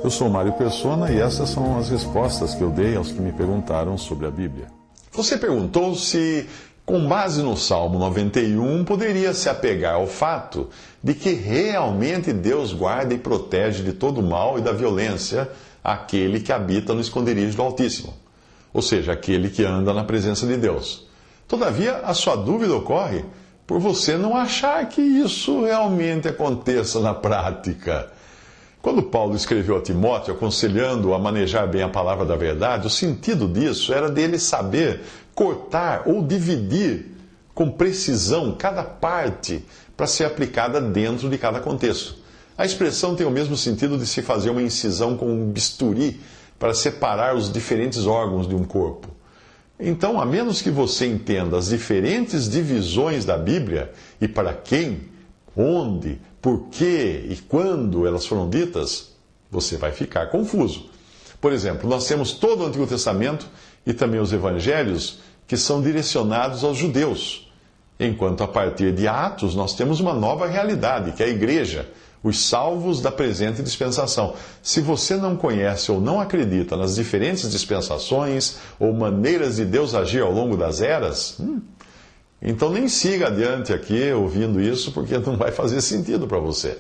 Eu sou Mário Persona e essas são as respostas que eu dei aos que me perguntaram sobre a Bíblia. Você perguntou se, com base no Salmo 91, poderia se apegar ao fato de que realmente Deus guarda e protege de todo o mal e da violência aquele que habita no esconderijo do Altíssimo, ou seja, aquele que anda na presença de Deus. Todavia, a sua dúvida ocorre por você não achar que isso realmente aconteça na prática. Quando Paulo escreveu a Timóteo, aconselhando-o a manejar bem a palavra da verdade, o sentido disso era dele saber cortar ou dividir com precisão cada parte para ser aplicada dentro de cada contexto. A expressão tem o mesmo sentido de se fazer uma incisão com um bisturi para separar os diferentes órgãos de um corpo. Então, a menos que você entenda as diferentes divisões da Bíblia e para quem, onde, por que e quando elas foram ditas, você vai ficar confuso. Por exemplo, nós temos todo o Antigo Testamento e também os Evangelhos que são direcionados aos judeus, enquanto a partir de Atos nós temos uma nova realidade, que é a igreja, os salvos da presente dispensação. Se você não conhece ou não acredita nas diferentes dispensações ou maneiras de Deus agir ao longo das eras, então nem siga adiante aqui ouvindo isso, porque não vai fazer sentido para você.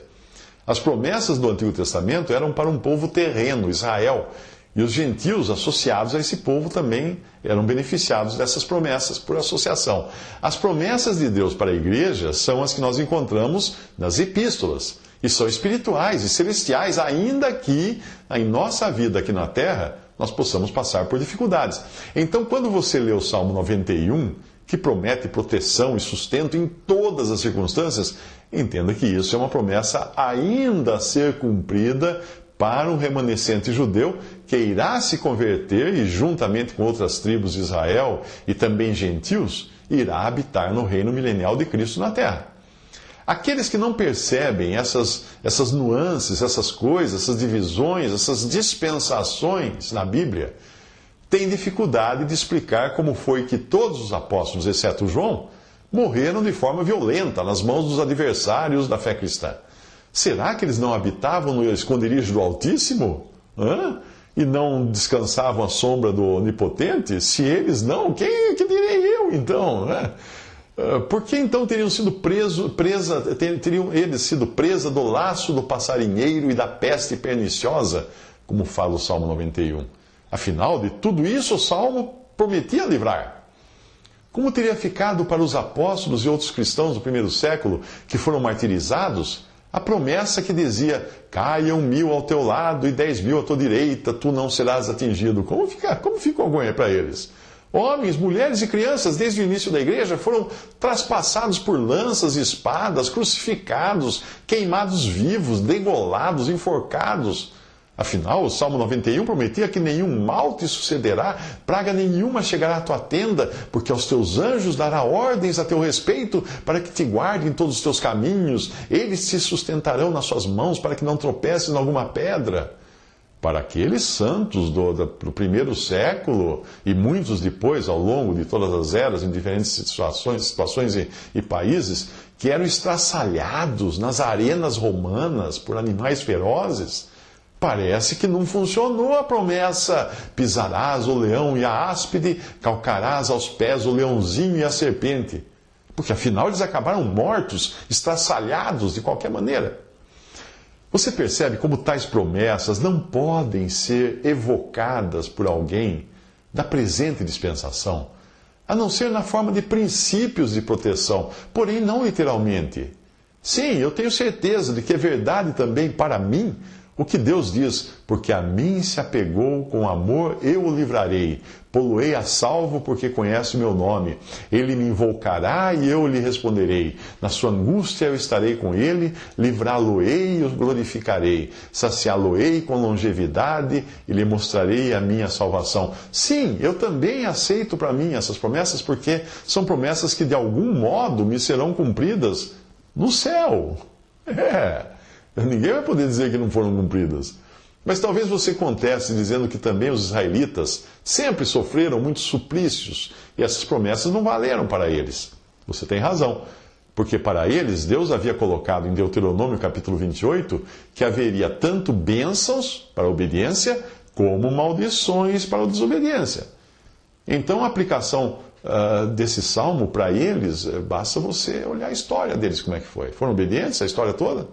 As promessas do Antigo Testamento eram para um povo terreno, Israel, e os gentios associados a esse povo também eram beneficiados dessas promessas por associação. As promessas de Deus para a igreja são as que nós encontramos nas epístolas, e são espirituais e celestiais, ainda que em nossa vida aqui na terra nós possamos passar por dificuldades. Então, quando você lê o Salmo 91, que promete proteção e sustento em todas as circunstâncias, entenda que isso é uma promessa ainda a ser cumprida para um remanescente judeu que irá se converter e, juntamente com outras tribos de Israel e também gentios, irá habitar no reino milenial de Cristo na terra. Aqueles que não percebem essas nuances, essas coisas, essas divisões, essas dispensações na Bíblia, têm dificuldade de explicar como foi que todos os apóstolos, exceto João, morreram de forma violenta nas mãos dos adversários da fé cristã. Será que eles não habitavam no esconderijo do Altíssimo? E não descansavam à sombra do Onipotente? Se eles não, que direi eu então? Por que então teriam eles sido presa do laço do passarinheiro e da peste perniciosa, como fala o Salmo 91? Afinal, de tudo isso o Salmo prometia livrar. Como teria ficado para os apóstolos e outros cristãos do primeiro século que foram martirizados a promessa que dizia: caiam 1000 ao teu lado e 10.000 à tua direita, tu não serás atingido? Como ficou para eles? Homens, mulheres e crianças, desde o início da igreja, foram traspassados por lanças e espadas, crucificados, queimados vivos, degolados, enforcados. Afinal, o Salmo 91 prometia que nenhum mal te sucederá, praga nenhuma chegará à tua tenda, porque aos teus anjos dará ordens a teu respeito, para que te guardem em todos os teus caminhos. Eles te sustentarão nas suas mãos, para que não tropeces em alguma pedra. Para aqueles santos do primeiro século, e muitos depois, ao longo de todas as eras, em diferentes situações e países, que eram estraçalhados nas arenas romanas por animais ferozes, parece que não funcionou a promessa: pisarás o leão e a áspide, calcarás aos pés o leãozinho e a serpente. Porque afinal eles acabaram mortos, estraçalhados de qualquer maneira. Você percebe como tais promessas não podem ser evocadas por alguém da presente dispensação, a não ser na forma de princípios de proteção, porém não literalmente. Sim, eu tenho certeza de que é verdade também para mim o que Deus diz: porque a mim se apegou com amor, eu o livrarei. Pô-lo-ei a salvo, porque conhece o meu nome. Ele me invocará e eu lhe responderei. Na sua angústia eu estarei com ele, livrá-lo-ei e o glorificarei. Saciá-lo-ei com longevidade e lhe mostrarei a minha salvação. Sim, eu também aceito para mim essas promessas, porque são promessas que de algum modo me serão cumpridas no céu. Ninguém vai poder dizer que não foram cumpridas. Mas talvez você conteste dizendo que também os israelitas sempre sofreram muitos suplícios e essas promessas não valeram para eles. Você tem razão. Porque para eles, Deus havia colocado em Deuteronômio capítulo 28 que haveria tanto bênçãos para a obediência como maldições para a desobediência. Então a aplicação desse salmo para eles, basta você olhar a história deles, como é que foi. Foram obedientes a história toda?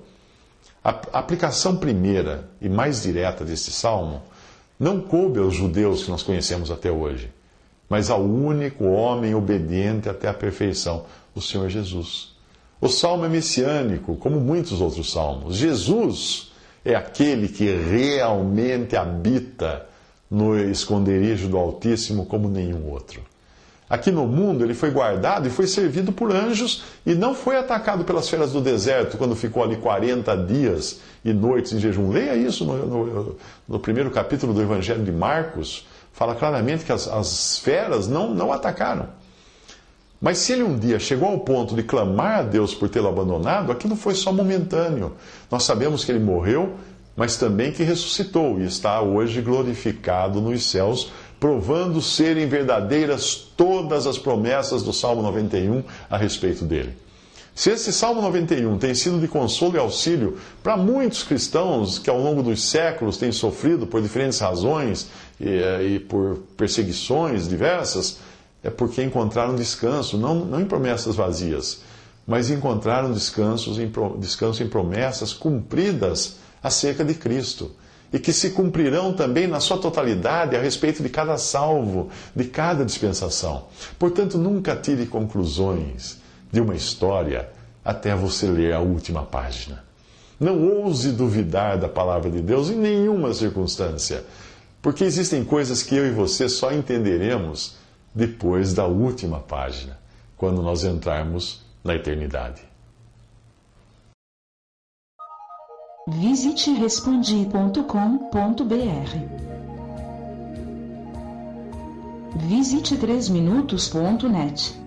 A aplicação primeira e mais direta desse salmo não coube aos judeus que nós conhecemos até hoje, mas ao único homem obediente até a perfeição, o Senhor Jesus. O salmo é messiânico, como muitos outros salmos. Jesus é aquele que realmente habita no esconderijo do Altíssimo como nenhum outro. Aqui no mundo ele foi guardado e foi servido por anjos e não foi atacado pelas feras do deserto quando ficou ali 40 dias e noites em jejum. Leia isso no primeiro capítulo do Evangelho de Marcos. Fala claramente que as feras não atacaram. Mas se ele um dia chegou ao ponto de clamar a Deus por tê-lo abandonado, aquilo foi só momentâneo. Nós sabemos que ele morreu, mas também que ressuscitou e está hoje glorificado nos céus, provando serem verdadeiras todas as promessas do Salmo 91 a respeito dele. Se esse Salmo 91 tem sido de consolo e auxílio para muitos cristãos que ao longo dos séculos têm sofrido por diferentes razões e por perseguições diversas, é porque encontraram descanso, não em promessas vazias, mas encontraram descanso em promessas cumpridas acerca de Cristo, e que se cumprirão também na sua totalidade a respeito de cada salvo, de cada dispensação. Portanto, nunca tire conclusões de uma história até você ler a última página. Não ouse duvidar da palavra de Deus em nenhuma circunstância, porque existem coisas que eu e você só entenderemos depois da última página, quando nós entrarmos na eternidade. Visite respondi.com.br. Visite 3minutos.net.